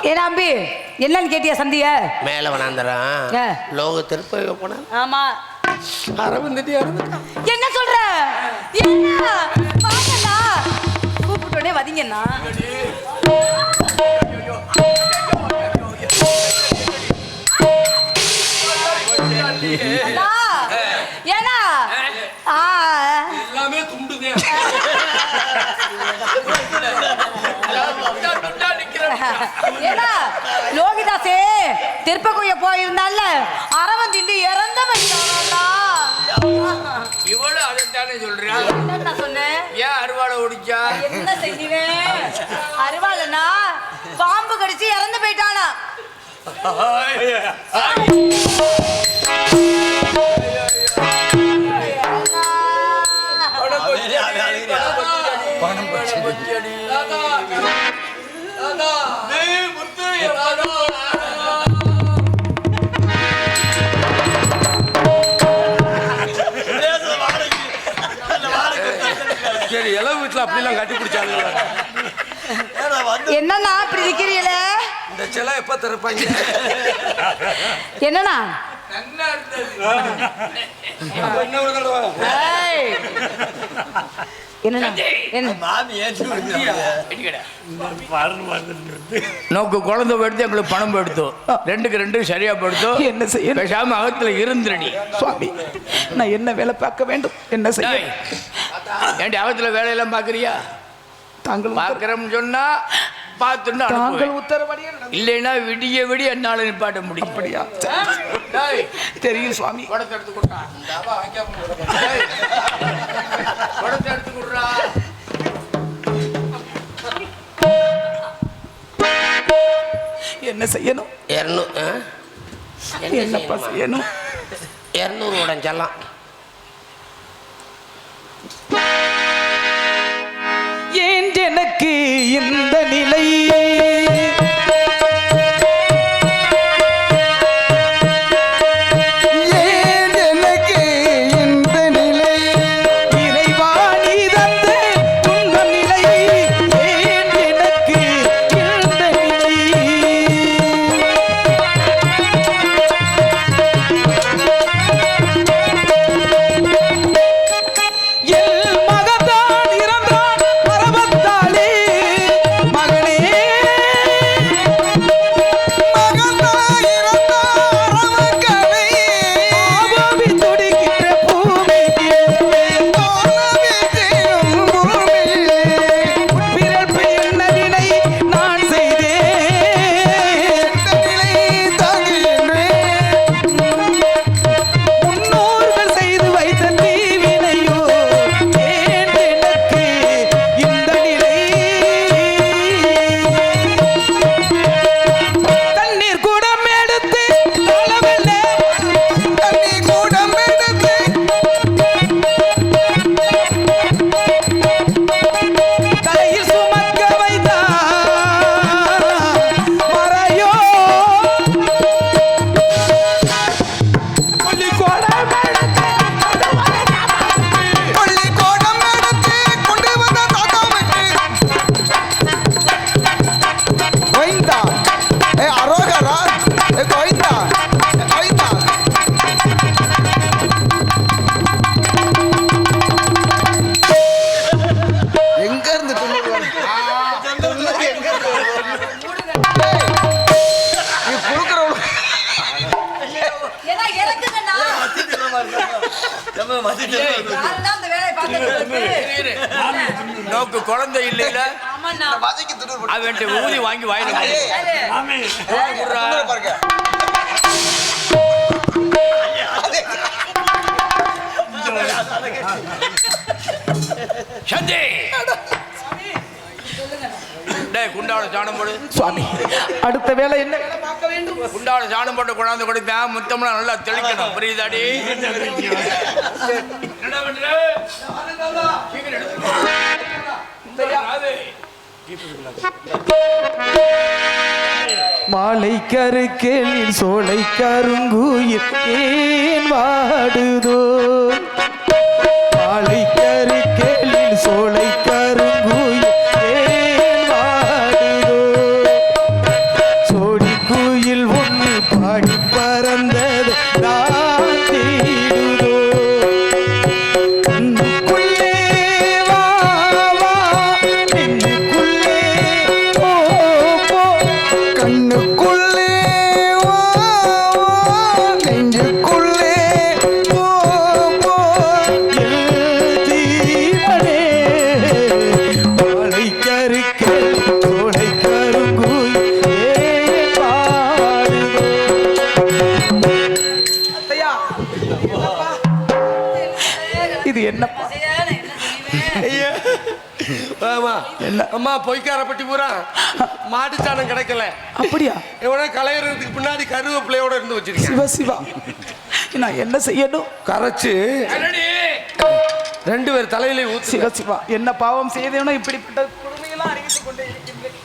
ஏன் அம்பி என்னன்னு கேட்டியா சந்திய மேல வனாந்தரம் லோக திருப்ப போன. ஆமா அரவிந்தி என்ன சொல்ற? என்ன வாங்கண்ணா கூப்பிட்டோடனே வதீங்கண்ணா. ஏன்னா எல்லாமே துண்டுதே. ஏன்னா லோகிதாசே திருப்பக்குய போயிருந்தால அரவன் திண்டு இறந்த இவ்வளவு அதைத்தானே சொல்றியா? என்ன சொன்னேன்? ஏன் அருவாளை ஒடிச்சா? என்ன செய்வேன்? அருவாளனா பாம்பு கடிச்சு இறந்து போயிட்டானா? சரி எல்லாம் வீட்டுல அப்படிலாம் கட்டி பிடிச்சாங்க. என்னன்னா அப்படி இருக்கிறீல? இந்த சிலை எப்ப திறப்பாங்க? என்னன்னா நோக்கு குழந்தை எடுத்து எங்களுக்கு பணம் எடுத்தோம். ரெண்டுக்கு ரெண்டு சரியா படுத்தோம். என்ன செய்ய? பேசாம அகத்துல இருந்துடி. சுவாமி நான் என்ன வேலை பார்க்க வேண்டும்? என்ன செய்ய? ஏண்டி அகத்துல வேலையெல்லாம் பாக்குறியா? தாங்கள் பாக்குறோம்னு சொன்னா பார்த்துட்டு தாங்கள் உத்தரவடியே இல்லைன்னா விடிய விடிய என்னால நிப்பாட்ட முடியும். அப்படியா? தெரியும் சுவாமி. குடத்தை எடுத்து கொடுறா. குடத்தை எடுத்து கொடுறா. என்ன செய்யணும்? என்னப்பா செய்யணும்? 200 உடஞ்செல்லாம் ஏன் எனக்கு இந்த நிலை? நோக்கு குழந்தை இல்லைல அவன் ஊதி வாங்கி வாயில சந்தி குண்டாட சாணம் போடு. சுவாமி அடுத்த வேலை என்ன பார்க்க வேண்டும்? குண்டாட சாணம் போட்டு கொண்டாந்து கொடுத்தேன். முத்தம்லாம் நல்லா தெளிக்கணும். புரியுதாடி? மாலை கருக்கேளில் சோலை கருங்குயில் ஏன் வாடுதோ? மாலை கருக்கேளில் சோலை கருங்குயில் ஏன் வாடுதோ? அம்மா பொய்க்காரப்பட்டி பூரா மாட்டுச்சாணம் கிடைக்கல. அப்படியா? எவனோ கலையறதுக்கு பின்னாடி கருவேப்பிள்ளையோட இருந்து வச்சிருக்கேன். சிவா சிவா, நான் என்ன செய்யணும்? கரைச்சு 2 பேர் தலையிலே ஊத்து. சிவா சிவா, என்ன பாவம் செய்தேனோ இப்படிப்பட்ட கொடுமையெல்லாம் அறிவித்துக் கொண்டே இருக்கின்றேன்.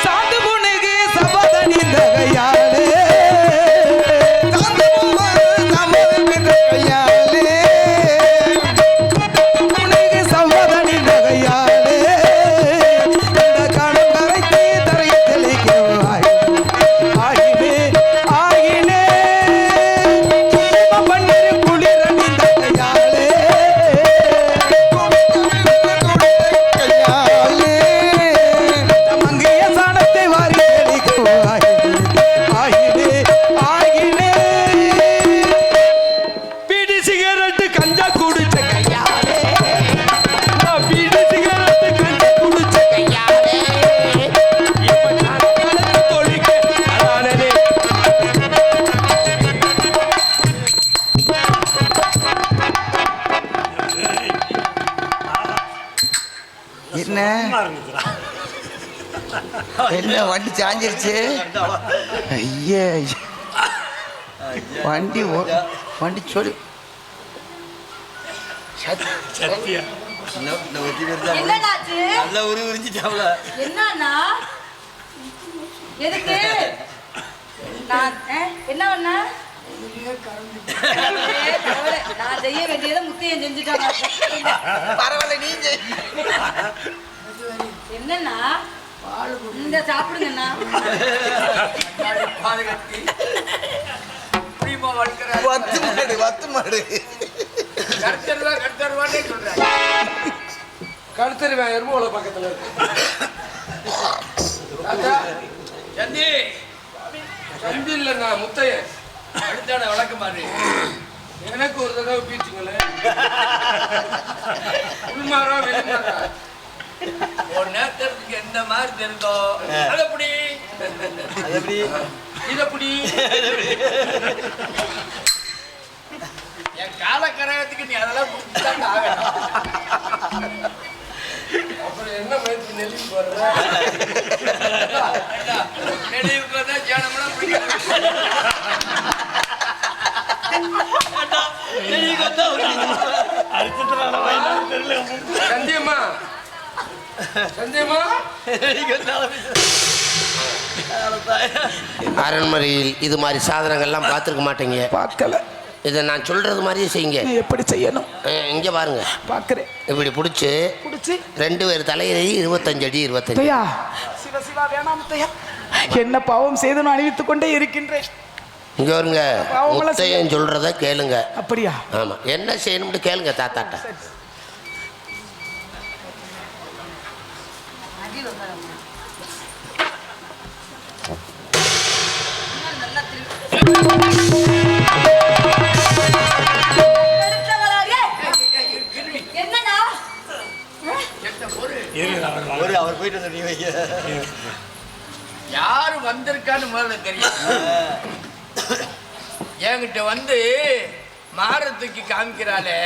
சாந்து புனுகு சபதனி தகையாலே, சாந்து புனுகு சபதனி தகையாலே, புனுகு சபதனி தகையாலே, இந்த கணம் கரைத்து தரையை தெளிக்கவாய் ஆகினே ஆகினே பன்னீர் குளிரணி தகையாலே, மங்கைய சாணத்தை வாரி தெளிக்கவாய் ஆகினே ஆகினே பீடி சிகரெட்டு கஞ்சா குடிச்ச கையாலே, நான் பீடி சிகரெட்டு கஞ்சா குடிச்ச கையாலே, இப்ப நான் காலத்து தொழிக்க அதானே. என்ன என்ன வண்டி சாஞ்சிருச்சு? ஐயா வண்டி வண்டி சொல்லு என்னடாச்சு? என்னன்னா எதுக்கு நான் என்ன பண்ண? நான் செய்ய வேண்டியதை முத்தையன் செஞ்சுட்டாங்க. பரவாயில்ல, நீ என்னன்னா இந்த சாப்பிடுங்கண்ணா. வத்து மாடு வத்து மாடு கடுத்தருவேன் எருமோல பக்கத்துல இருக்கு. சந்தி சந்தி இல்லைண்ணா முத்தையன் அடுத்தாட வழக்கு மாதிரி எனக்கு ஒரு தடவை பீச்சுங்களே. உள்மாறா வெளிமாறா ஒரு நேரத்துக்கு எந்த மாதிரி தெரிந்தோ அதப்படி இதப்படி என் காலக்கரையத்துக்கு நீ அதெல்லாம் முடிச்சுதான் ஆகணும். அப்புறம் என்ன முயற்சி நெல்லிக்கு போடுற நெல்லிக்கு வந்தா ஜானம்லாம் சந்தியம்மா சந்தியம்மா அரண்மனையில் இது மாதிரி சாதனங்கள்லாம் பார்த்துருக்க மாட்டீங்க. பார்க்கல. இதை நான் சொல்றது மாதிரியே செய்யுங்க. எப்படி செய்யணும்? இங்க பாருங்க, பார்க்கிறேன். இப்படி பிடிச்சி 2 பேர் தலையிலே 25 அடி 25. முத்தையா, சிவ சிவா வேணாம் முத்தையா, என்ன பாவம் செய்து நான் அணிவித்துக் கொண்டே இருக்கின்றேன். இங்க வருங்க, முத்தையன் சொல்றத கேளுங்க. அப்படியா? ஆமா, என்ன செய்யணும்னு கேளுங்க தாத்தாட்ட. என்னடா அவர் போயிட்டு வந்து நீ வைக்க யாரு வந்திருக்கான்னு முதல்ல தெரியும். என்கிட்ட வந்து மாரத்துக்கு காமிக்கிறாளே,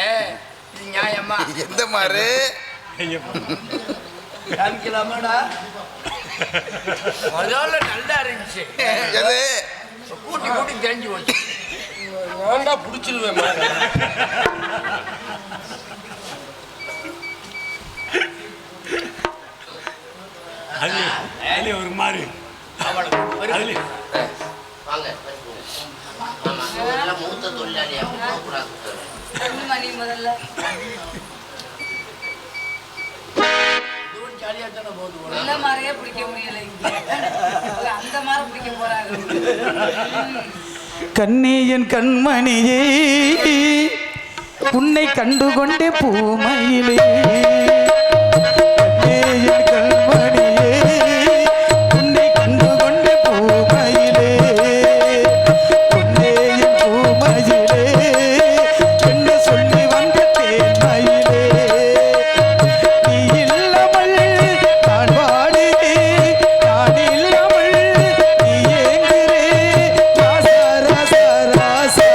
இது நியாயமா? எந்த மாறு காமிக்கலாமாடா? முதல்ல நல்லா இருந்துச்சு, கூட்டி கூட்டி தெரிஞ்சு போச்சு. வேண்டா பிடிச்சிருவேன். ஒரு மாதிரி மூத்த தொழிலாளியா மணி முதல்ல ஜாலியா தானே போகுது. நல்ல மாதிரியே பிடிக்க முடியல, அந்த மாதிரி பிடிக்க போறாங்க. கண்ணே என் கண்மணியே, உன்னை கண்டுகொண்டே பூமையிலே. கண்ணே என் கண்மணியே, உன்னை கண்டுகொண்டே பூமையிலே. பொன்னே என் பூமையிலே, என்ன சொல்லி வந்த தேன்மையிலே. நீ இல்லாமல் நான் வாடுகிறேன், நான் இல்லாமல் நீ ஏங்குகிறேன். ராசா ராசா ராசா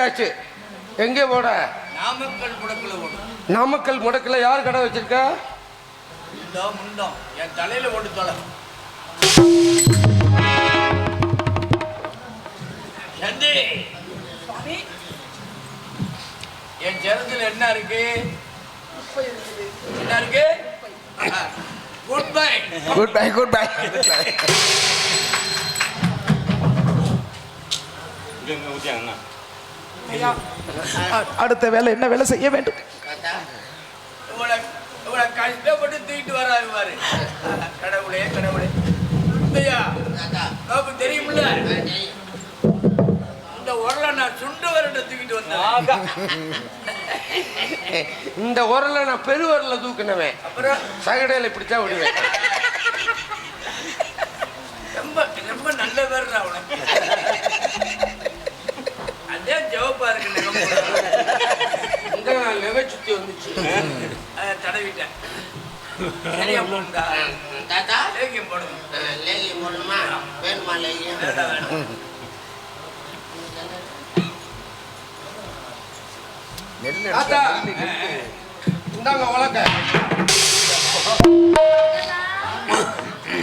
வச்சாச்சு. எங்கே போட? நாமக்கல் முடக்குல ஓடும். நாமக்கல் முடக்குல யார் கடை வச்சிருக்கா? முண்டம் என் தலையில ஓட்டு தொலை. சந்தி, என் ஜலத்துல என்ன இருக்கு? என்ன இருக்கு? Good bye. Good bye, good bye. அடுத்த வேலை என்ன வேலை செய்ய வேண்டும்? இவ்வளவு கஷ்டப்பட்டு தூக்கிட்டு வராது பாரு. கடவுளே கடவுளே. ஐயா நமக்கு தெரியுமில்ல, இந்த உரலை நான் சுண்டு வரட்ட தூக்கிட்டு வந்தேன். இந்த உரல நான் பெருவரல தூக்கினவேன். அப்புறம் சகடையில இப்படித்தான் விடுவேன். ரொம்ப ரொம்ப நல்ல பேர் உனக்கு. அதே ஜவப்பா இருக்கு. இந்த நகை சுத்தி வந்துச்சு. தடவிட்டேன். சரியா போண்டா. தாத்தா லேகியம் போடுங்க. லேகியம் போடணுமா? வேணுமா லேகியம்? தாத்தா இந்தாங்க உலக்க.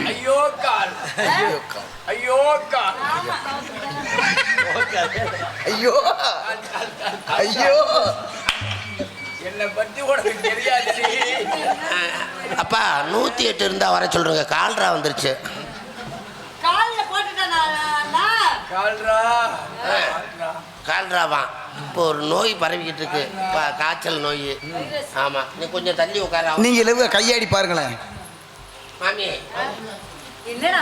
ஐயோ கால், ஐயோ கால், ஐயோ ஐயோ, என்னை பத்தி உனக்கு தெரியாது. அப்பா 108 இருந்தா வர சொல்றேங்க. கால்ரா வந்துருச்சு. கால்ரா கால்ராவா இப்போ ஒரு நோய் பரவிக்கிட்டு இருக்கு. காய்ச்சல் நோய். ஆமா, நீ கொஞ்சம் தள்ளி உட்கார. நீங்க எழுவ கையாடி பாருங்களேன். மாமி என்னடா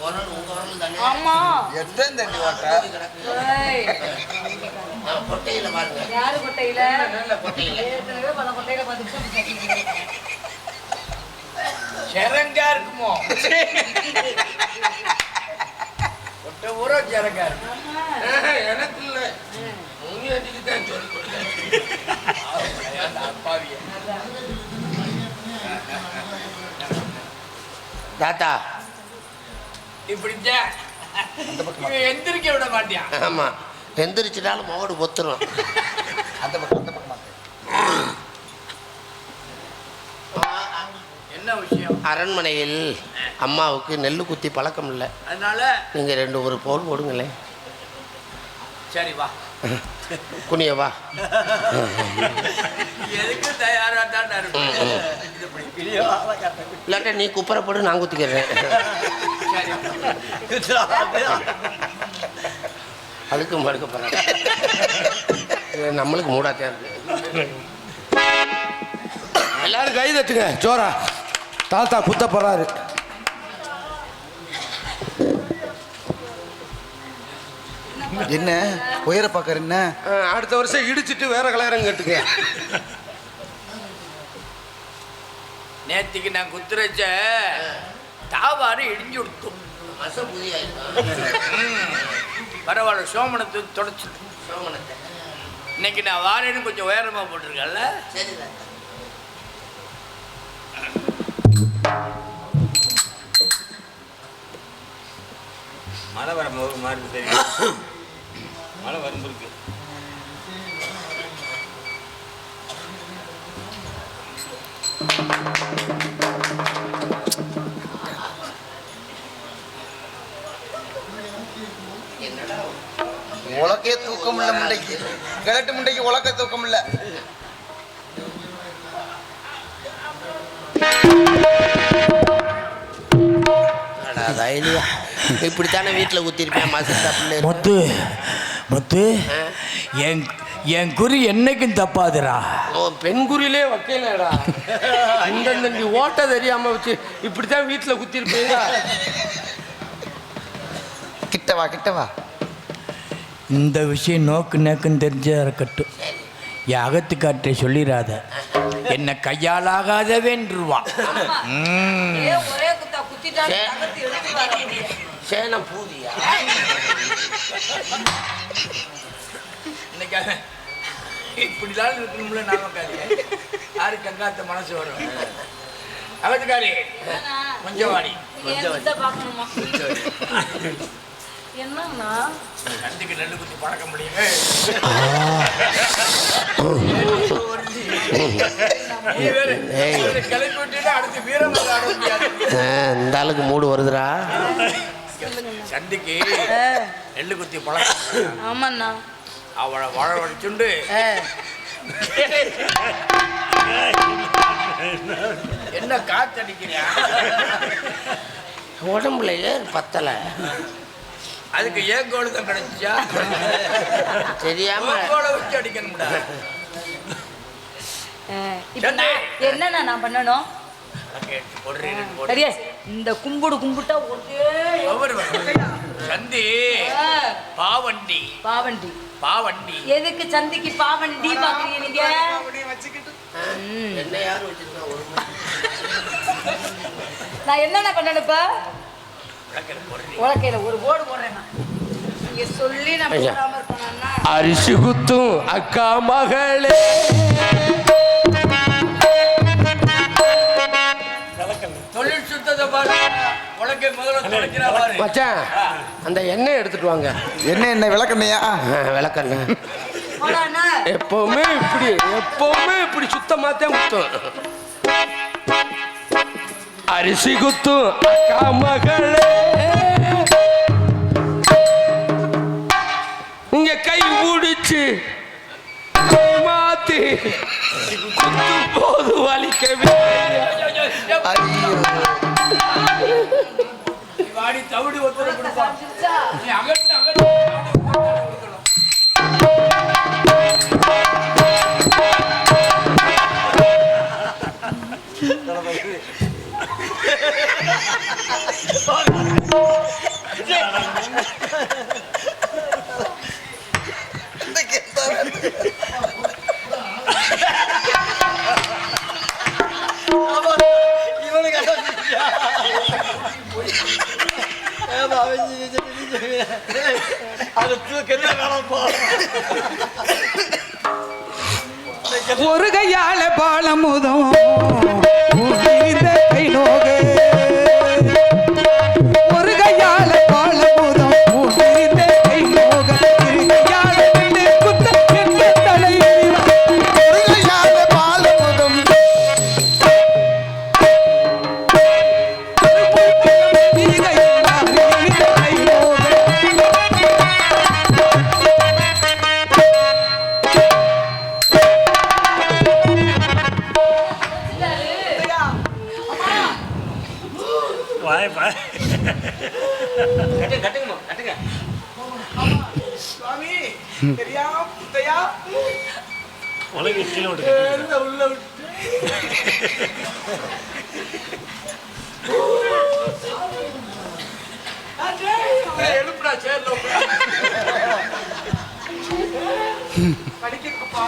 உரல் உங்க உரல் தானே? ஆமா. எத்தனை தண்ணி ஓட்ட? கொட்டையில பாருங்க. யாரு கொட்டையில? கொட்டையில ஏற்கனவே பல கொட்டையில பார்த்துட்டு சிறங்கா இருக்குமோ? ஒட்ட ஊரோ சிறங்கா இருக்கு. எனக்கு இல்ல, நீங்க அடிக்குதான் சொல்லி கொடுக்க. அப்பாவிய தாத்தா இப்படித்தான் எந்திரிக்க விட மாட்டியா? ஆமா, எந்திரிச்சிட்டாலும் மோடு பொத்துரும். அந்த பக்கம் அந்த பக்கம். என்ன விஷயம்? அரண்மனையில் அம்மாவுக்கு நெல் குத்தி பழக்கம் இல்லை. அதனால நீங்க 2 ஒரு போல் போடுங்களேன். சரி வா, குனிய வா. எதுக்கு தயாரா தான் இருப்பேன். இல்லாட்ட நீ குப்பரை போட்டு நான் குத்திக்கிறேன். அழுக்கு மறுக்க போறேன். நம்மளுக்கு மூடாத்தான் இருக்கு. எல்லாரும் கை தட்டுங்க. சோரா தாத்தா குத்த போறாரு. என்ன உயர பாக்கற? என்ன அடுத்த வருஷம் இடிச்சிட்டு வேற கலரம் கட்டுங்க. நேத்திக்கு நான் குத்துரச்ச தாவாறு இடிஞ்சு கொடுத்தோம். பரவாயில்ல, சோமனத்தை தொடச்சிட்டு. இன்னைக்கு நான் வாரேன்னு கொஞ்சம் உயரமா போட்டிருக்கேன்ல. மழை வர மாதிரி தெரியும். மழை வரும்பிருக்கு. உலக்கையே தூக்கம் இல்ல முண்டைக்கு. கிழட்டு முண்டைக்கு உலக்க தூக்கம் இல்ல. இப்படித்தானே வீட்டுல ஊத்திருப்பேன். முத்து முத்து, என் குறி என்னைக்கும் தப்பாதுடா. பெண் குறியிலே வைக்கலடா. இந்த ஓட்ட தெரியாம வச்சு இப்படித்தான் வீட்டுல குத்திருப்பீங்க. கிட்டவா கிட்டவா. இந்த விஷயம் நோக்கு நேக்குன்னு தெரிஞ்சா இருக்கட்டும். என் அகத்துக்காற்றை சொல்லிடாத, என்ன கையாலாகாத வென்றுவான். ஒரே குத்தா குத்திட்டாங்க. சேனம் பூதியா இன்னைக்கு இப்படிலாம் இருக்கணும்ல. நமக்காரி யாருக்கு அங்காத்த மனசு வரும்? அகத்துக்காரி கொஞ்சம் வாடி. பார்க்கணுமா? என்னன்னா சந்திக்கு நெல்லு குத்தி பழக்க முடியும். கிளப்பி விட்டு அடுத்து வீரம் ஆட முடியாது. இந்த ஆளுக்கு மூடு வருதுடா. சந்திக்கு நெல்லு குத்தி பழக்க. ஆமாண்ணா. அவளை வாழ வடிச்சுண்டு என்ன காத்தடிக்கிறியா? உடம்புல ஏர் பத்தலை. அதுக்கு ஏன் கோடு தான் கிடைச்சா தெரியாம கோடை வச்சு அடிக்கணும்டா. என்னண்ணா நான் பண்ணணும்? சரியா இந்த கும்பிட்டா சந்தி பாவண்டி பாவண்டி பாவண்டி. எதுக்கு சந்திக்கு பாவண்டி பாக்குறீங்க நீங்க? என்ன யாரும் வச்சிருக்கா ஒரு நான் என்னென்ன பண்ணணும் இப்ப? உலக்கையில ஒரு போர்டு போடுறேன். நீங்க சொல்லி நான் போடாம இருப்பேன்னா அரிசி குத்தும் அக்கா மகளே தொழில் சுத்தத்தை பாரு. உலக்கை முதல்ல தொலைக்கிறா பாரு. மச்சான் அந்த எண்ணெய் எடுத்துட்டு வாங்க. என்ன விளக்கண்ணையா? விளக்கண்ண போடாண்ணா. எப்பவுமே இப்படி சுத்தமாத்தான் குத்தும். அரிசி குத்தும் அக்கா மகளே இங்க கை பிடிச்சு மாத்தி குத்தும் போது வலிக்கவே. வாடி தவிடு ஒத்துரை கொடுப்பா. நீ அகட்டு ஒரு கையால பாலமுதம் கை நோகு. ஒரு கையால பாலமுதம் கை நோக. இரு கையால நின்று குத்த என்ற தலையில். ஒரு கையால பாலமுதம் இரு கையால கை நோக. வாய் பாய். சுவாமி தெரியா புத்தையா உலக கீழே விட்டு உள்ள விட்டு எழுப்புடா சேர்ல படிக்கப்பா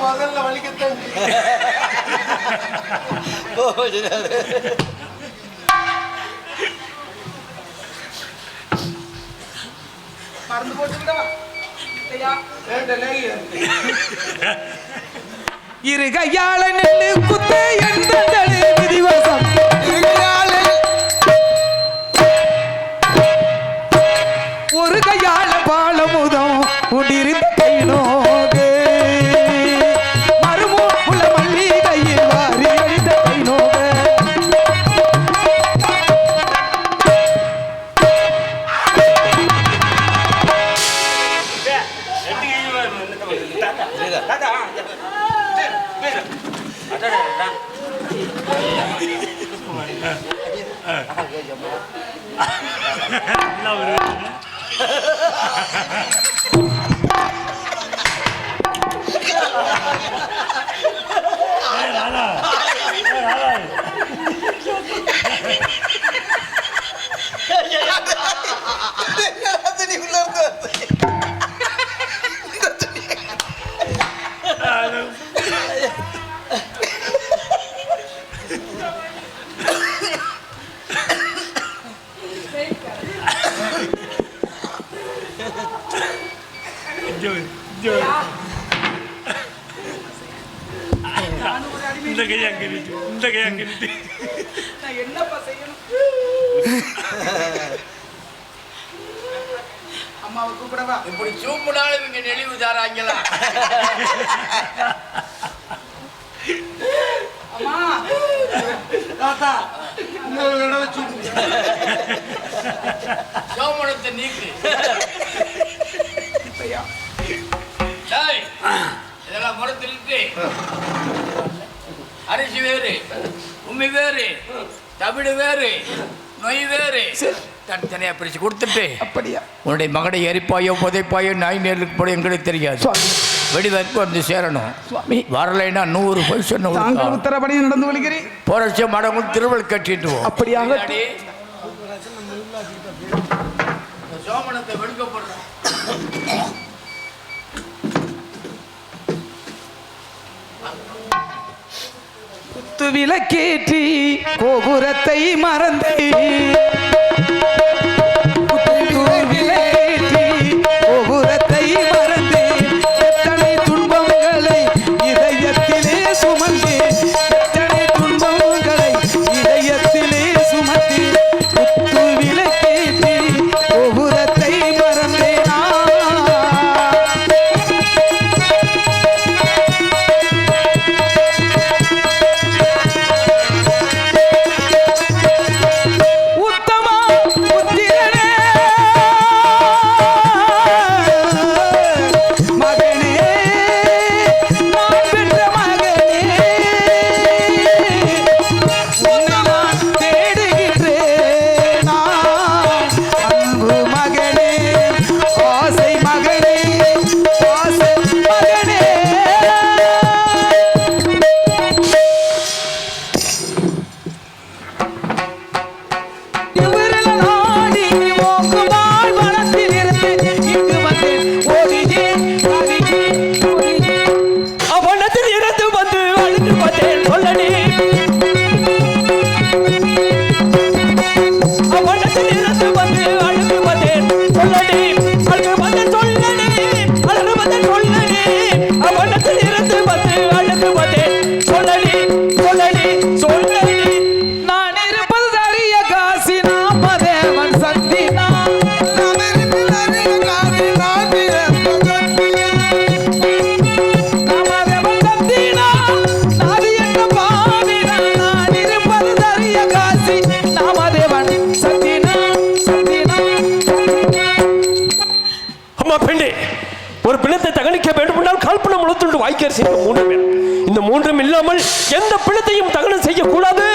முதல்ல வலிக்கத்தான். மறந்து போட்டுடா. இரு கையால நெல்லு குத்து என்ற விதிவசம். ஒரு கையால பாலமுதம் உண்டிருந்த கை நோகு. மறுமோ உள்ள மல்லிகையில் வாரி அடித்த கை நோக. இந்த கையை அங்கே நிட்டு, இந்த கையை அங்கே நிட்டு. நான் என்னப்பா செய்யணும்? அம்மாவை கூப்பிடவா? இப்படி சூப்பினாலும் இங்க நெளிவு தாராங்களா? அம்மா தாத்தா சோமனத்தை நீக்கு. இதெல்லாம் முறத்திலிட்டு அரிசி வேறு, உம்மி வேறு, தவிடு வேறு, நொய் வேறு தனித்தனியா பிரிச்சு கொடுத்துட்டு, அப்படியா? உன்னுடைய மகனை எரிப்பாயோ புதைப்பாயோ நாய் நேருக்கு போட எங்களுக்கு தெரியாது. வெடிவதற்கு வந்து சேரணும். சுவாமி வரலைன்னா 100 போய் சொன்ன தாங்கள் உத்தரப்படி நடந்து கொள்கிறேன். போறச்ச மடங்கள் திருவள் கட்டிட்டு அப்படியாக சோமனத்தை வெடுக்கப்படுறோம். குத்து விளக்கேற்றி கோபுரத்தை மறந்து கோபுரத்தை மறந்து எத்தனை துன்பங்களை இதயத்திலே சுமந்து எத்தனை துன்பங்களை இதயத்திலே சுமந்து குத்து விளக்கேற்றி கோபுரத்தை மறந்தேனா. ஒரு பிணத்தை தகனிக்க வேண்டுமென்றால் கால்பணம் உளுத்துண்டு வாய்க்கார் செய்ய 3 பேர். இந்த 3ம் இல்லாமல் எந்த பிணத்தையும் தகனம் செய்யக்கூடாது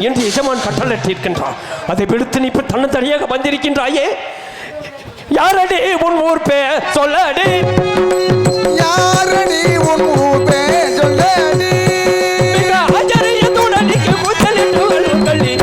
என்று எஜமான் கட்டளையிட்டிருக்கின்றார். அதை விடுத்து நீ இப்ப தன்னந்தனியாக வந்திருக்கின்றாயே, யாரடி உன் ஊர் பேர் சொல்லடி, யாரடி உன் ஊர் பேர் சொல்லடி, மிக ஆச்சரியத்துடன் நீக்கு கூச்சலிட்டு கள்ளி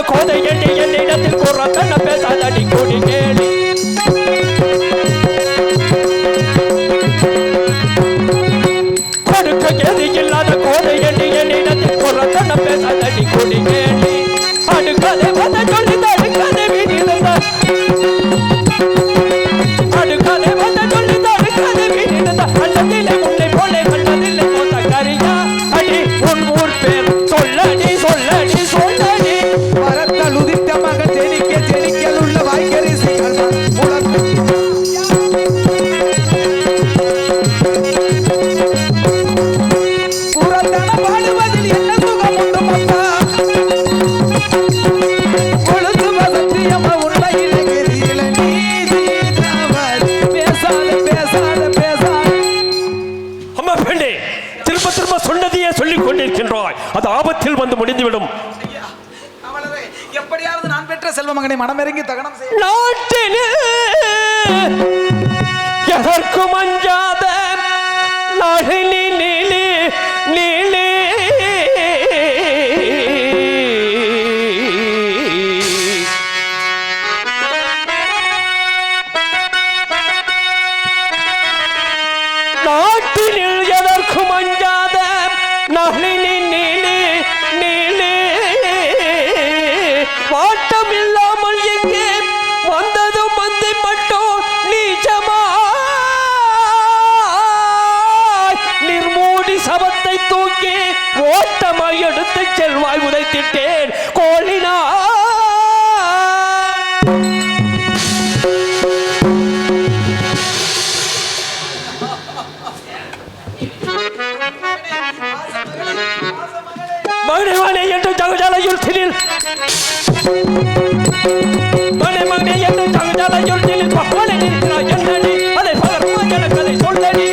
கோதை எண்ணி என்னிடத்தில் கூறத்தன பேசாதடி கூடி கேளி கொடுக்க கேதி இல்லாத கோதை எண்ணி என்னிடத்தில் கூறத்தன பேசாதடி கூடி கேளி அடுக்காதே வந்த சொல்லி தடுக்காதே வீடியிருந்தார் அடுக்காதே வந்த சொல்லி தடுக்காதே வீடியிருந்தார் அல்லதில்லை உன்னை போலே கண்டதில்லை போத்த கரியா அடி உன் ஊர் பேர் சொல்லடி சொல்லடி சொல்லடி வரத்தால் உதித்த மகன் ஜெனிக்க ஜெனிக்கல் உள்ள வாய்க்கரிசி பாடுவதில் என்ன சுகம் உண்டு மக்கா கொழுத்து வசத்தியம்மா உண்மையிலே கதியில நீதி பேசாத பேசாத பேசாத. அம்மா பெண்ணே, திரும்ப திரும்ப சொன்னதையே சொல்லிக் கொண்டிருக்கின்றாய். அது ஆபத்தில் வந்து முடிந்துவிடும். எப்படியாவது நான் பெற்ற செல்வ மகனை மனமிறங்கி தகனம் செய்ய நாட்டிலே எதற்கும் அஞ்சாத நாளினி நீலி நீலி நாட்டினில் எதற்கும் அஞ்சாத நாளினி நீலி நீலி வாட்டம் இல்லாமல் எங்கே வந்ததும் மந்தை மட்டும் நீச்சமாய் நிர்மூடி சபத்தை தூக்கி ஓட்டமாய் எடுத்து செல்வாய் உதைத்திட்டேன் கோழினா. மகனே மகனே என்று ஜகஜாலையுள் மகனே மகனே என்று ஜகஜாலையுள் பகவானே இருக்கிறாய் என்னடி அதை பகரமா எனக்கு அதை சொல்லடி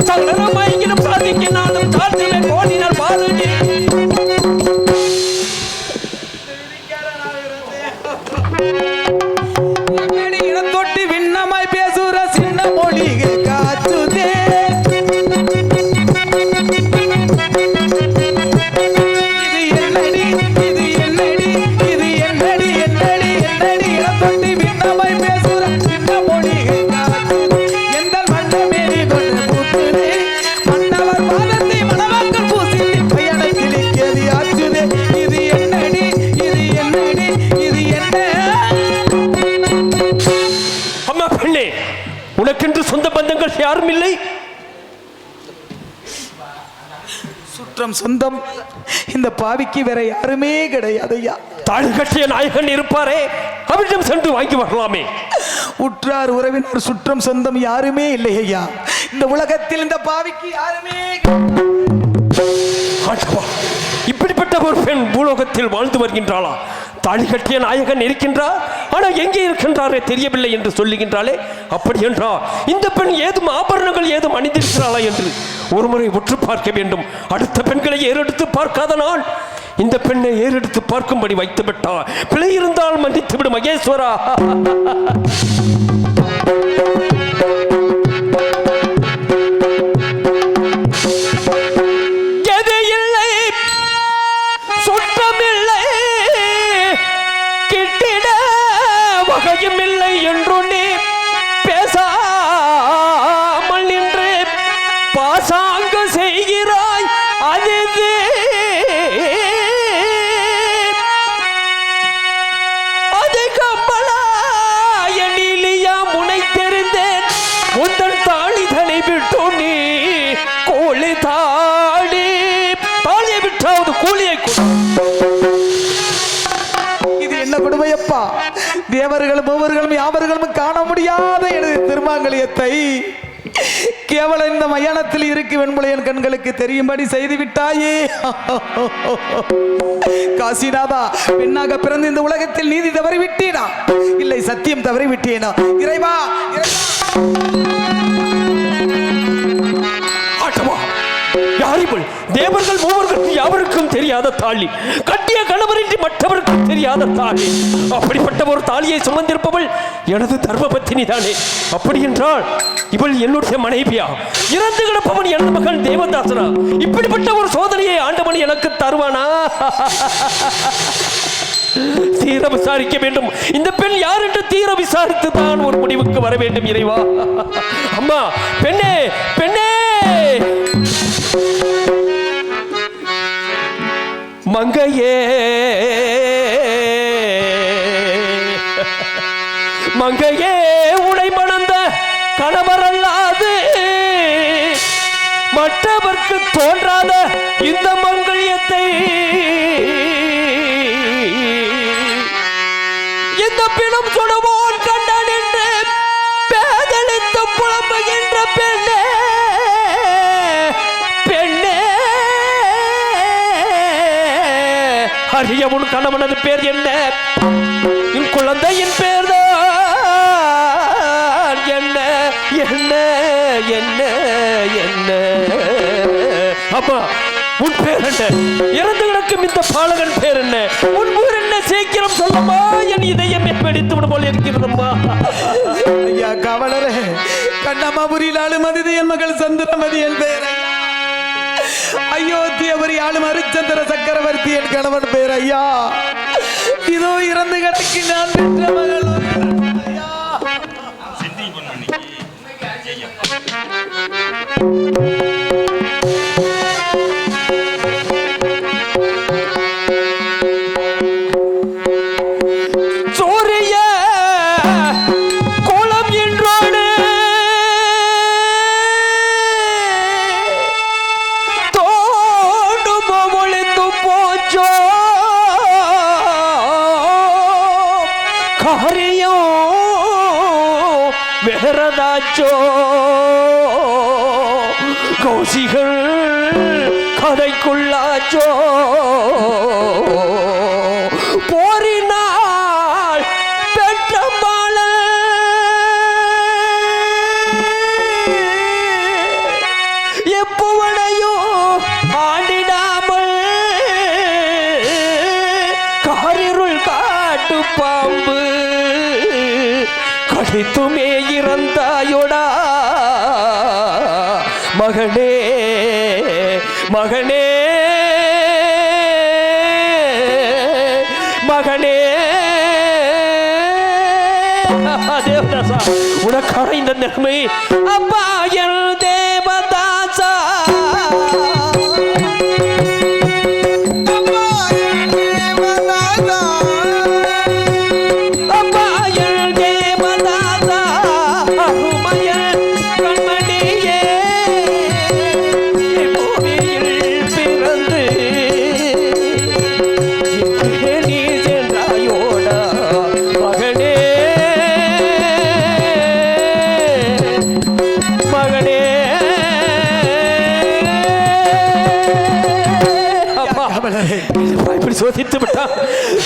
சகலமாயினும் சாதிக்கு நானும் சார்ந்துமே கோடினால் பாருடி. தொட்டி விண்ணமாய் பேசுற சின்ன மொழிகை காச்சுதே உனக்கென்று சொந்த பந்தங்கள் யாரும் இல்லை. சுற்றம் சொந்தம் இந்த பாவிக்கு வேற யாருமே கிடையாது ஐயா. தாழ் கட்டிய நாயகன் இருப்பாரே, அவரிடம் சென்று வாங்கி வரலாமே. உற்றார் உறவினர் சுற்றம் சொந்தம் யாருமே இல்லை ஐயா. இந்த உலகத்தில் இந்த பாவிக்கு யாருமே. இப்படிப்பட்ட ஒரு பெண் பூலோகத்தில் வாழ்ந்து வருகின்றாளா? தாலி கட்டிய நாயகன் இருக்கின்றார், ஆனால் எங்கே இருக்கின்றாரே தெரியவில்லை என்று சொல்லுகின்றாளே. அப்படி என்றால் இந்த பெண் ஏதும் ஆபரணங்கள் ஏதும் அணிந்திருக்கிறாளா என்று ஒருமுறை உற்று பார்க்க வேண்டும். அடுத்த பெண்களை ஏறெடுத்து பார்க்காத நான் இந்த பெண்ணை ஏறெடுத்து பார்க்கும்படி வைத்து விட்டார். பிழை இருந்தால் மன்னித்து விடு மகேஸ்வரா. இல்லை என்று நீ பேசாமல் நின்று பாசாங்க செய்கிறாய். அது கம்பளாய நீலியா முனை தெரிந்தேன் உந்தன் தாளிதனை விட்டு நீ கோழி தாளியை விட்டாவது கூலியை கொடு. என்ன கொடுமையப்பா! தேவர்களும் மூவர்களும் யாவர்களும் காண முடியாத எனது திருமாங்கலியத்தை கேவலம் இந்த மயானத்தில் இருக்கு வெண்முளை என் கண்களுக்கு தெரியும்படி செய்து விட்டாயே. காசிநாதா, பெண்ணாக பிறந்து இந்த உலகத்தில் நீதி தவறி விட்டேனா? இல்லை, சத்தியம் தவறி விட்டேனா? இறைவா, தேவர்கள் மூவர்கள் யாவருக்கும் தெரியாத தாலி, கட்டிய கணவரின்றி மற்றவருக்கும் தெரியாத தாலி. அப்படிப்பட்ட ஒரு தாலியை சுமந்திருப்பவள் எனது தர்மபத்தினி தானே. அப்படி என்றால் இவள் என்னுடைய மனைவியா? இறந்து கிடப்பவன் எனது மகன் தேவதாசனா? இப்படிப்பட்ட ஒரு சோதனையை ஆண்டவன் எனக்கு தருவானா? தீர விசாரிக்க வேண்டும். இந்த பெண் யார் என்று தீர விசாரித்து தான் ஒரு முடிவுக்கு வர வேண்டும். இறைவா, அம்மா, பெண்ணே, பெண்ணே, மங்கையே, மங்கையே, உடை மணந்த கணவரல்லாது மற்றவர்க்கு தோன்றாத இந்த மங்கல்யத்தை இந்த பிணம் சுடுவோன் கண்டான் என்று பேதலித்து புலம்புகின்ற பெண்ணே, பெண்ணே, அறிய உன் கணவனது பேர் என்ன? என் குழந்தையின் பேர் தான் என்ன என்ன என்ன என்ன? அப்பா உன் பேர் என்ன? இறந்து கிடக்கும் இந்த பாலகன் பேர் என்ன? உன் ஊர் என்ன? சீக்கிரம் சொல்லமா, என் இதயம் வெடித்து விடும் போல் இருக்கிறதம்மா. ஐயா காவலரே, கண்ணம்மாபுரியில் ஆளுமதி என் மகள் சந்திரமதி என் பெயர். அயோத்தியபுரி ஆளும் ஹரிச்சந்திர சக்கரவர்த்தி என் கணவன் பேர் ஐயா. இதோ இறந்து கிடக்கு நான் பெற்ற மகள் ஐயா. சித்தி பண்ண கௌசிகள் கதைக்குள்ளாச்சோ போரினால் பெற்ற எப்பவனையோ ஆண்டிடாமல் காரிருள் காட்டு பாம்பு கடித்துமே இறந்தாயோடா மகனே மகனே மகனே. தேவதாசா, உனக்கான இந்த நிலைமை அப்பா என் தேவதாசா. சோதித்து விட்டான்.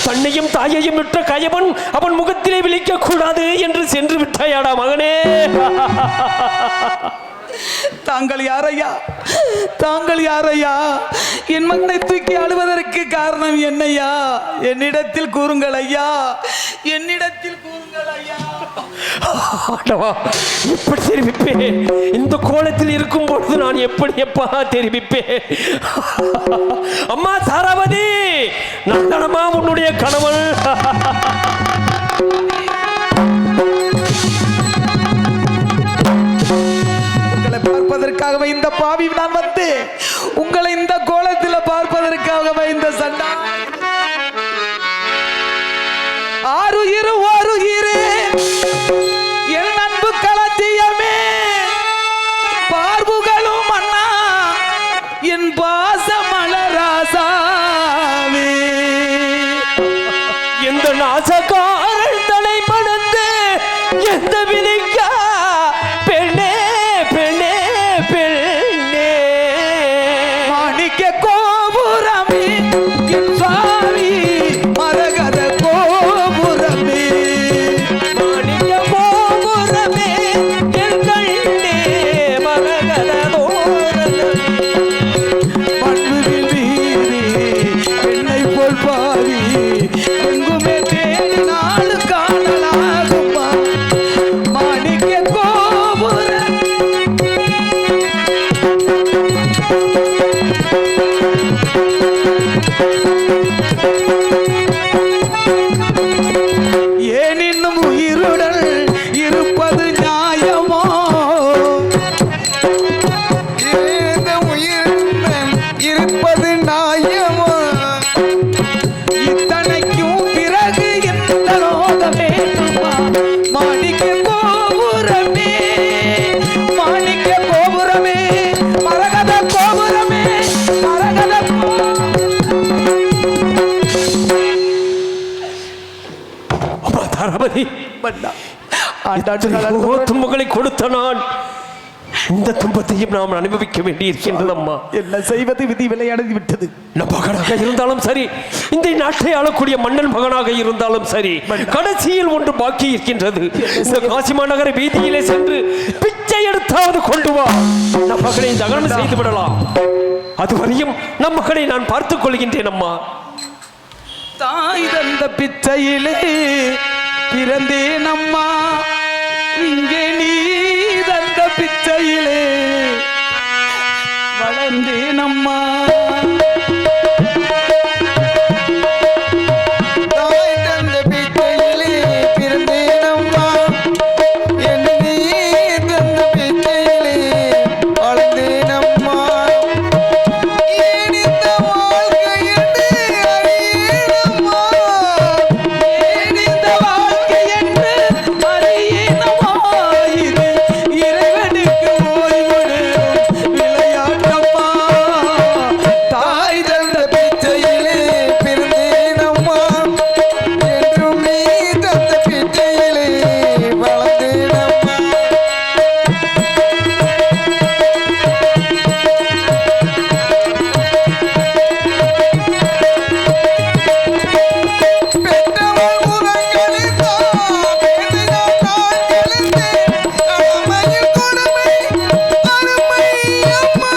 தன்னையும் தாயையும் விட்ட கயவன் அவன் முகத்திலே விழிக்க கூடாது என்று சென்று விட்டாயாடா மகனே. தாங்கள் யாரையா? தாங்கள் யாரையா? என் மகனை தூக்கி அழுவதற்கு காரணம் என்னையா? என்னிடத்தில் கூறுங்கள் ஐயா, என்னிடத்தில் கூறுங்கள் ஐயா. எப்படி தெரிவிப்பேன்? இந்த கோலத்தில் இருக்கும் பொழுது நான் எப்படி எப்பா தெரிவிப்பேன்? அம்மா தாராவதி, நான் தானம்மா உன்னுடைய கணவன். பார்ப்பதற்காகவே இந்த பாவி நான் வந்து உங்களை இந்த கோலத்தில் பார்ப்பதற்காகவே இந்த சண்டா ஆறுயிரு ஓருயிரே என் அன்பு களஞ்சியமே பார்வுகளும் அண்ணா என் பாச மலராசாவே எந்த நாசக்காரன் தலைப்படுத்து எந்த விழிக்கா பெண்ணே பெண்ணே பெண்ணே. மாணிக்க கோபுரமே என் சுவாமி மரகத கோபுரமே. மாணிக்க கோபுரமே என் கண்ணே மரகத தோரணமே. மண்புவில் வீதி என்னை போல் பாவி எங்குமே தேடி நாடு காணலாகுமா. மாணிக்க கோபுரம் ஏன் இன்னும் உயிருடன் இருப்பது நியாயமோ? இந்த உயிருடன் இருப்பது நியாயமோ? இத்தனைக்கும் பிறகு எந்த ரோகம் வேண்டுமா? மாணிக்க கோபுரமே மாணிக்க கோபுரமே மரகத கோபுரமே மரகத தாராபதி, துன்பங்களை கொடுத்த நான் இந்த துன்பத்தையும் நாம் அனுபவிக்க வேண்டி இருக்கின்றதம்மா. என்ன செய்வது, விதி விளையாடி விட்டது. நம் மகனாக இருந்தாலும் சரி, இந்த நாட்டை ஆளக்கூடிய மன்னன் மகனாக இருந்தாலும் சரி, கடைசியில் ஒன்று பாக்கி இருக்கின்றது. இந்த காசி மாநகர வீதியிலே சென்று பிச்சை எடுத்தாவது கொண்டு வா, நம் மகனை தகனம் செய்து விடலாம். அதுவரையும் நம் மகனை நான் பார்த்துக் கொள்கின்றேன் அம்மா. தாய் தந்த பிச்சையிலே பிறந்தேன் அம்மா, இங்கே நீ தந்த பிச்சையிலே வளர்ந்தேன் அம்மா. தாய் தந்த பிச்சையிலே பிறந்தேன் அம்மா, என் நீ தந்த பிச்சையிலே வளர்ந்தேன் அம்மா. ஏன் இந்த வாழ்க்கை என்று அறியேனம்மா, ஏன் இந்த வாழ்க்கை என்று அறியேனம்மா, இது இறைவனுக்கு ஓய்வுடும் விளையாட்டம்மா. தாய் தந்த பிச்சையிலே பிறந்தேன் அம்மா, என்றும் நீ தந்த பிச்சையிலே வளர்ந்தேன் அம்மா. பெற்றவள் முகங்களில் தான் வேண்டினால் நான் எழுந்தேன். கடமையில் கொடுமை அருமை அம்மா.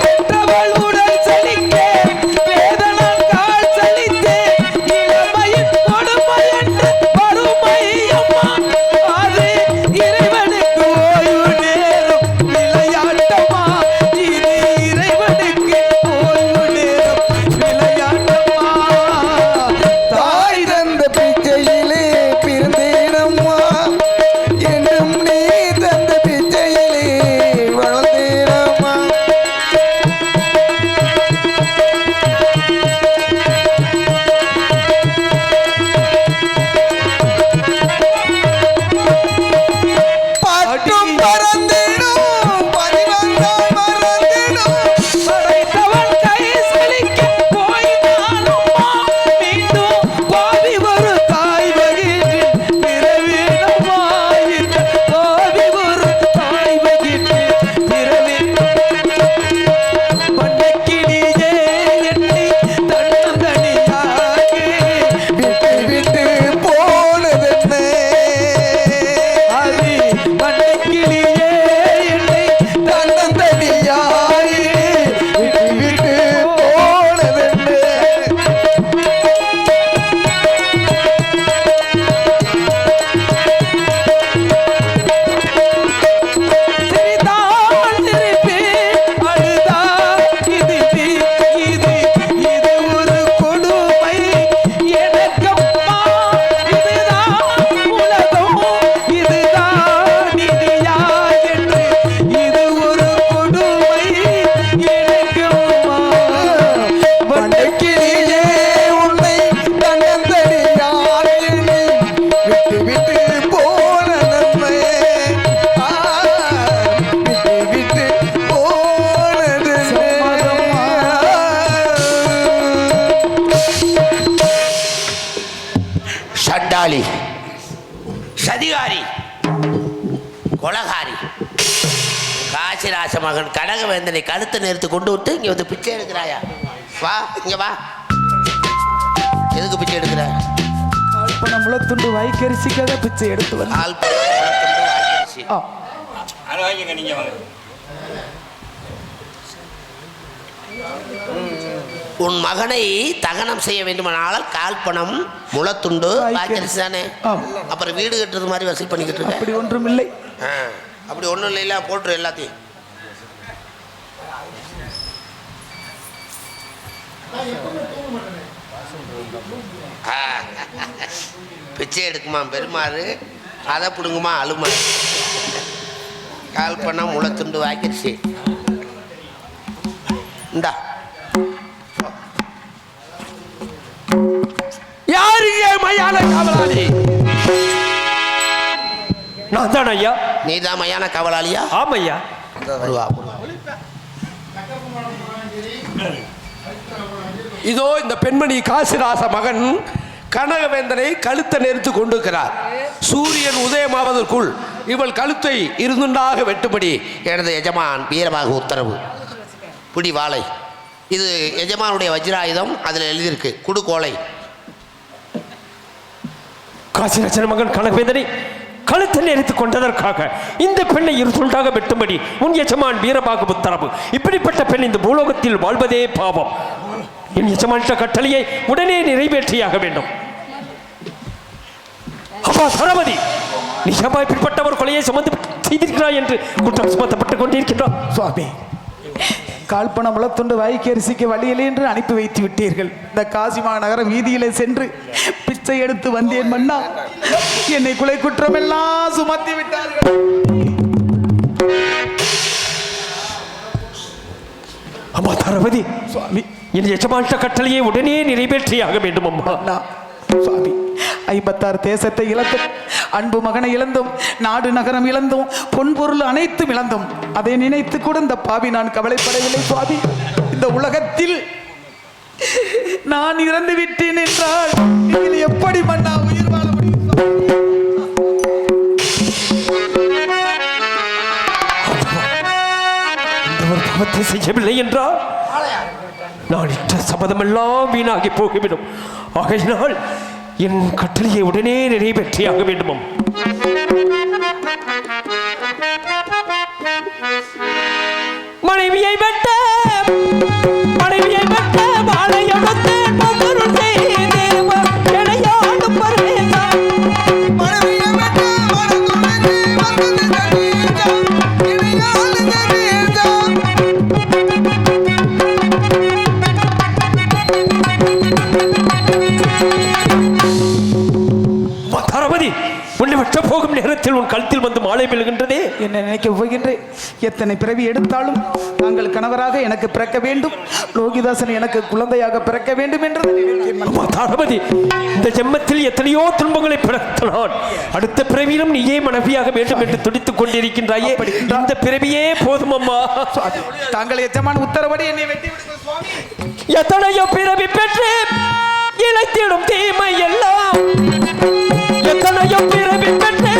பெற்றவள் உடல் சலிக்க, வேதனால் கால் சலித்த, இளமையின் கொடுமை என்று வறுமை அம்மா. அது இறைவனுக்கு ஓய்வு நேரம் விளையாட்டம்மா, இது இறைவனுக்கு ஓய்வு நேரம் விளையாட்டம்மா. தாய் தந்த பிச்சையிலே பிறந்தேன் அம்மா, என்றும் நீ தந்த பிச்சையிலே வளர்ந்தேன் அம்மா. பட்டும் பறந்திடும் பதிவந்தால் மறந்திடும், படைத்தவன் கை சலிக்க போய்தானம்மா, மீண்டும் பாவி ஒரு தாய் வகிற்றில் பிறவிடம்மா. இந்த பாவி ஒரு தாய் வகிற்றில் பிறவிடம். பண்ணக்கிளியே என்னை தன்னந்தனியாக விட்டு விட்டு போனதென்ன, அது பண்ணக்கிளியே என்னை தன்னந்தனியாய் விட்டு விட்டு போனதென்ன. சிரித்தால் சிரிப்பேன், அழுதால் இது ஒரு கொடுமை எனக்கம்மா. இதுதான் உலகம், இதுதான் நிதியா என்று இது ஒரு கொடுமை எனக்கம்மா. வண்டக்கிளியே உன்னை தன்னந்தனியாய் என்னை விட்டு விட்டு போனதென்ன, விட்டு விட்டு போனதென்ன. சண்டாளி, சதிகாரி, கொலகாரி, காசிராச மகன் கனகவேந்தனை கழுத்தை நேர்த்து கொண்டு விட்டு இங்க வந்து பிச்சை எடுக்கிறாயா? வா இங்க வா. எதுக்கு பிச்சை எடுக்கிற? கால்பணம் முளத்துண்டு வைக்கரிசிக்காக பிச்சை எடுத்து வந்து ஆள் வாங்கிடுச்சு. அதை வாங்கிக்க நீங்கள் வாங்க. உன் மகனை தகனம் செய்ய வேண்டுமானால் கால்பணம் முளத்துண்டு வாய்க்கரிசி தானே. ஆம். அப்புறம் வீடு கட்டுறது மாதிரி வசூல் பண்ணிக்கிட்டு இருக்க. அப்படி ஒன்றும் இல்லை. அப்படி ஒன்றும் இல்லைல்ல, போட்டுரு எல்லாத்தையும். பிச்சை எடுக்குமா பெருமாறு, அதை பிடுங்குமா அழுமா. கால் பண்ண முளத்துண்டு வாக்கிடுச்சு. இந்தா யாருங்க மயான காவலாளி? நான் தான் ஐயா. நீதான் மயான காவலாளியா? ஆமையா. வருவா. இதோ இந்த பெண்மணி காசிராச மகன் கனகவேந்தனை கழுத்தை நெரித்து கொண்டிருக்கிறார். சூரியன் உதயமாவதற்குள் இவள் கழுத்தை இருந்துண்டாக வெட்டும்படி எனது எஜமான் வீரமாக உத்தரவு. பிடி வாளை. இது எஜமானுடைய வஜ்ராயுதம். அதில் எழுதியிருக்கு குடுகோலை. காசிராஜன் மகன் கனகவேந்தனை கழுத்தை நெரித்துக் கொண்டதற்காக இந்த பெண்ணை இருந்துண்டாக வெட்டும்படி உன் எஜமான் வீரபாக உத்தரவு. இப்படிப்பட்ட பெண் இந்த பூலோகத்தில் வாழ்வதே பாவம். என் எஜமானிட்ட கட்டளையை உடனே நிறைவேற்றியாக வேண்டும். அப்பா தளபதி, நிஜமா இப்படிப்பட்ட ஒரு கொலையை சுமந்து செய்திருக்கிறாய் என்று குற்றம் சுமத்தப்பட்டுக் கொண்டிருக்கின்றான். சுவாமி, கால்பணம் முளத்துண்டு வாய்க்கரிசிக்கு வழியிலே என்று அனுப்பி வைத்து விட்டீர்கள். இந்த காசிமா நகர வீதியிலே சென்று பிச்சை எடுத்து வந்தேன் மன்னா. என்னை கொலை குற்றம் எல்லாம் சுமத்தி விட்டார்கள். அம்மா தளபதி, சுவாமி, என் எஜமானிட்ட கட்டளையை உடனே நிறைவேற்றியாக வேண்டும். அம்மா சுவாமி, 56 தேசத்தை இழந்தும், அன்பு மகனை இழந்தும், நாடு நகரம் இழந்தும், பொன்பொருள் அனைத்தும் இழந்தும், அதை நினைத்து கூட இந்த பாவி நான் கவலைப்படவில்லை சுவாமி. இந்த உலகத்தில் நான் இறந்து விட்டேன் என்றால் நீங்கள் எப்படி மன்னா உயிர் வாழ முடியும்? இந்த ஒரு பாவத்தை செய்யவில்லை என்றால் நான் இட்ட சபதமெல்லாம் வீணாகி போய்விடும். ஆகையினால் என் கட்டளையை உடனே நிறைவேற்றியாக வேண்டும். மனைவியை வெட்ட வாழையொடுத்து பொருள் செய்து எனையாடும் பரமேசா. தளபதி, உன்னை வெட்ட போகும் நேரத்தில் உன் கழுத்தில் வந்து மாலை விழுகின்றதே. என்ன நினைக்க போகின்றேன்? எத்தனை பிறவி எடுத்தாலும் தாங்கள் கணவராக எனக்கு பிறக்க வேண்டும், லோகிதாசன் எனக்கு குழந்தையாக பிறக்க வேண்டும் என்று தளபதி, இந்த ஜென்மத்தில் எத்தனையோ துன்பங்களை பிறக்கிறான். அடுத்த பிறவியிலும் நீயே மனைவியாக வேண்டும் என்று துடித்துக் கொண்டிருக்கின்றாயே. இந்த பிறவியே போதும் அம்மா. தாங்கள் எஜமான உத்தரவடி என்னை வெட்டி விடுங்கள் சுவாமி. எத்தனையோ பிறவி பெற்று இழைத்திடும் தீமை எல்லாம், எத்தனையோ பிறவி பெற்று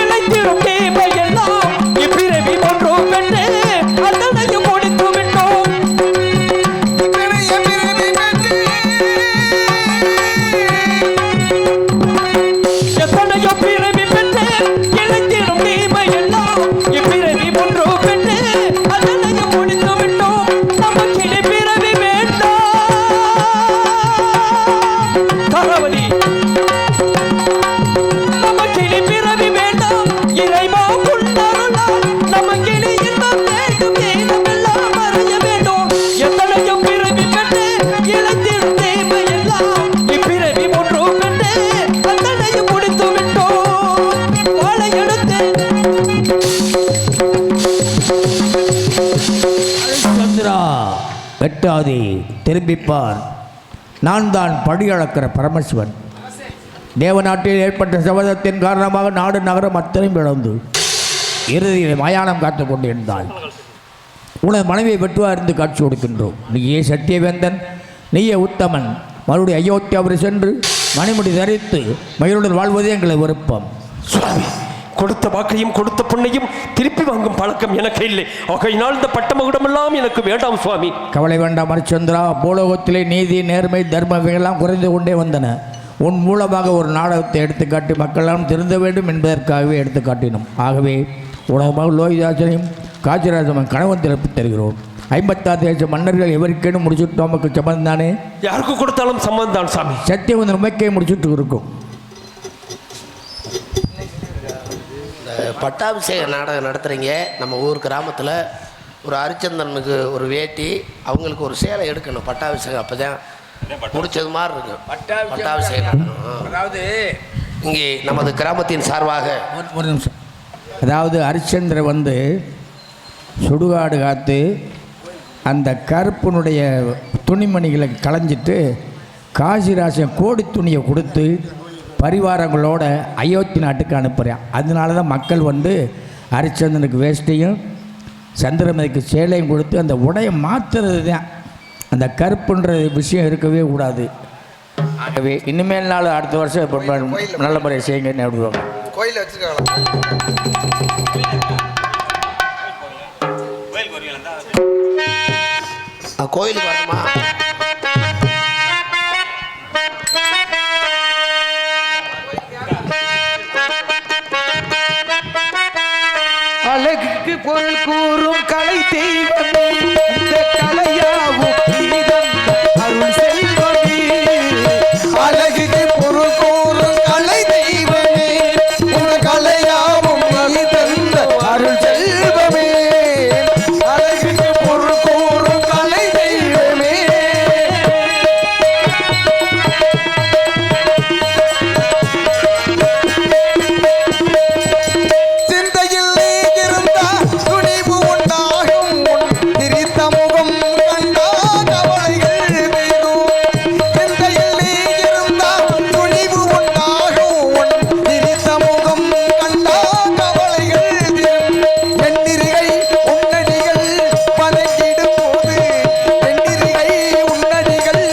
இழைத்திடும் தீமை எல்லாம், இப்பிறவி ஒன்று பெற்று அத்தனையும் முடித்து விட்டோம். எத்தனையோ பிறவி பெற்று இழைத்திடும் தீமை எல்லாம், இப்பிறவி ஒன்று பெற்று அத்தனையும் முடித்து விட்டோம். நமக்கு இனி பிறவி வேண்டாம். தளபதி, நமக்கிளி பிறவி வேண்டாம். இறைவா புன்னருளால் நமக்கிளி இன்பம் வேண்டும். ஏனமெல்லாம் மறைய வேண்டும். எத்தனையோ பிறவி பெற்று இழைத்திடும் தீமை எல்லாம், இப்பிறவி ஒன்று பெற்று அத்தனையும் முடித்து விட்டோம். வாழை எடுத்து சந்திரா, வெட்டாதே, திரும்பிப்பார். நான் தான் படி அளக்கிற பரமசிவன். தேவநாட்டில் ஏற்பட்ட சபதத்தின் காரணமாக நாடு நகரம் அத்தனையும் இழந்து இறுதியில் மயானம் காத்து கொண்டிருந்தாள். உனது மனைவியை வெட்டுவா இருந்து காட்சி கொடுக்கின்றோம். நீயே சத்தியவேந்தன், நீயே உத்தமன். மறுபடியும் அயோத்தியாவிற்கு சென்று மணிமுடி தரித்து மகிழுடன் வாழ்வதே எங்களை விருப்பம். சுவாமி, கொடுத்த வாக்கையும் கொடுத்த பொண்ணையும் திருப்பி வாங்கும் பழக்கம் எனக்கு இல்லை. ஆகையினால் இந்த பட்டமகுடமெல்லாம் எனக்கு வேண்டாம் சுவாமி. கவலை வேண்டாம் ஹரிச்சந்திரா. பூலோகத்திலே நீதி, நேர்மை, தர்மம் இவையெல்லாம் குறைந்து கொண்டே வந்தன. உன் மூலமாக ஒரு நாடகத்தை எடுத்துக்காட்டி மக்களெல்லாம் திருந்த வேண்டும் என்பதற்காகவே எடுத்துக்காட்டினோம். ஆகவே உலகமாக லோகிதாசனையும் காசிராஜன் கணவன் திறப்பு தருகிறோம். 56 தேச மன்னர்கள் எவருக்கேனும் முடிச்சுட்டு நமக்கு சம்மந்தம் தானே? யாருக்கு கொடுத்தாலும் சம்மந்தம் தான் சாமி. சத்தியம் வந்து உண்மைக்கே முடிச்சுட்டு இருக்கும். பட்டாபிஷேக நாடகம் நடத்துகிறீங்க நம்ம ஊர் கிராமத்தில். ஒரு ஹரிச்சந்திரனுக்கு ஒரு வேட்டி, அவங்களுக்கு ஒரு சேலை எடுக்கணும் பட்டாபிஷேகம். அப்போ தான் முடிச்சது மாதிரி இருக்கும் பட்டாபிஷேக நாடகம். அதாவது இங்கே நமது கிராமத்தின் சார்பாக ஒரு நிமிஷம். அதாவது ஹரிச்சந்திரன் வந்து சுடுகாடு காத்து அந்த கருப்பனுடைய துணிமணிகளை களைஞ்சிட்டு காசிராசன் கோடி துணியை கொடுத்து பரிவாரங்களோட அயோத்தி நாட்டுக்கு அனுப்புகிறேன். அதனால தான் மக்கள் வந்து ஹரிச்சந்திரனுக்கு வேஷ்டியும் சந்திரமதிக்கு சேலையும் கொடுத்து அந்த உடையை மாற்றுறது தான். அந்த கருப்புன்ற விஷயம் இருக்கவே கூடாது. ஆகவே இனிமேல் நாள் அடுத்த வருஷம் இப்போ நல்ல முறையை செய்யுங்கன்னு விடுவாங்க. கோயில் வச்சிருக்காங்களா? கோயிலுக்கு வருவீங்களா? கோயிலுக்கு வரணுமா? அழகுக்கு பொருள் கூறும் கலை தெய்வமே, இந்த கலையாவும் நீதம் அருள் செல்வமே. அழகுக்கு பொருள் கூறும் கலை தெய்வமே, உன் கலையாவும் நீ தந்த அருள் செல்வமே. அழகுக்கு பொருள் கூறும் கலை தெய்வமே. சிந்தையில் நீ இருந்தா துணிவு உண்டாகும், உன் திரித்த முகம் கண்டா கவலைகள் தீரும். சிந்தையில் நீ இருந்தா துணிவு உண்டாகும், உன் திரித்த முகம் கண்டா கவலைகள் தீரும். வெண்ணிரிகை உன்னடிகள் வணங்கிடும் போது, வெண்ணிரிகை உன்னடிகள்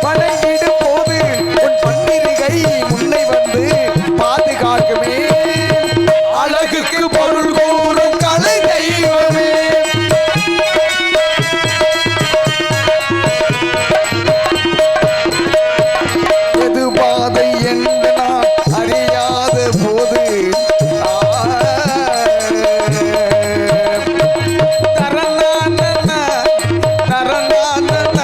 வணங்கிடும் போது, உன் பன்னிரிகை முன்னை வந்து பாதுகாக்குமே. அழகுக்கு பொருள் கூறும் கலை தெய்வமே. எது பாதை என்று நான் அறியாத போது தரணான தரணான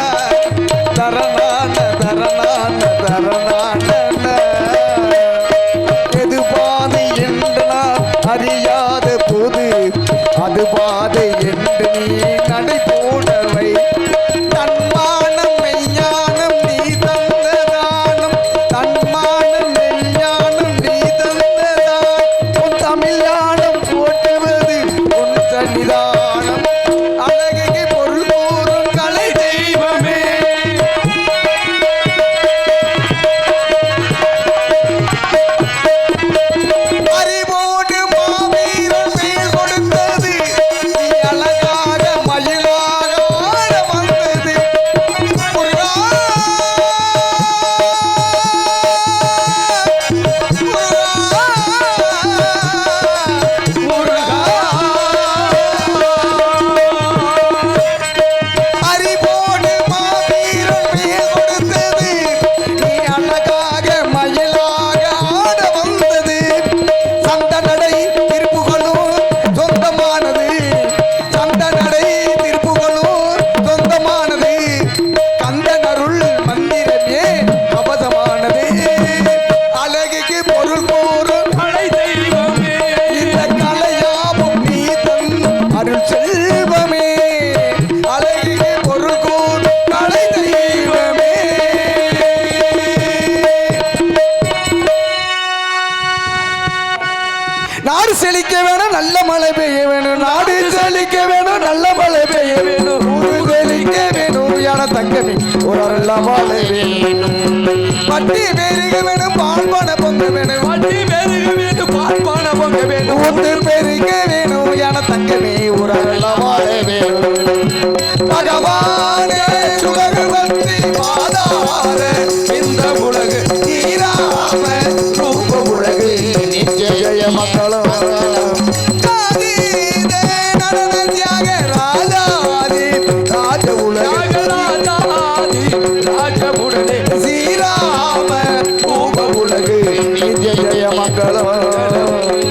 தரணான தரணான தரணான எது பாதை என்று நான் அறியாத போது அது பாதை என்று நீ நடை போடவை. தன்மானம் மெய்ஞானம் நீ தந்ததானம், தன்மானம் மெய்ஞானம் நீ தந்ததானம், உன் தமிழானம் போட்டுவது உன் சன்னிதானம். அழகுக்கு பொருள் கூறும் கலை தெய்வமே. அறிவோடு மாவீரன் மேல் கொடுத்தது, நீ அழகாக மயிலாக ஆட வந்தது. முருகா, முருகா, அறிவோடு மாவீரன் மேல் கொடுத்தது, நீ அழகாக மயிலாக ஆட வந்தது. சந்த நடை திருப்புகளும் சொந்தமானது, சந்த நடை திருப்புகளும் சொந்தமானது. கந்தன் அருள் மந்திரமே அபதமானது. அழகுக்கு பொருள் கூறும் கலை தெய்வமே, இந்த கலையாவும் நீ தன் அருள் செல்வமே. அழகுக்கு பொருள் கூறும் கலை தெய்வமே. நாடு செழிக்க வேணும், நல்ல மழை பெய்ய வேணும். நாடு செழிக்க வேணும், நல்ல மழை பெய்ய வேணும். ஊரு செழிக்க வேணும், யான தங்கமே ஒரு நல்ல மழை வேணும். பட்டி பெருக வேணும், பால்பான பொங்க வேணும். பட்டி பெருக வேணும், பால்பான பொங்க வேணும். ஊத்து பெருக வேணும், யான தங்கமே ஒரு நல்ல மழை வேணும். பகவானே சுகவந்தி மாதார இந்த உலகு தீராம ரூப உலகு நிச்சய மக்களும் ஸ்ரீராம ரூப உலகு நிச்சய மக்களும்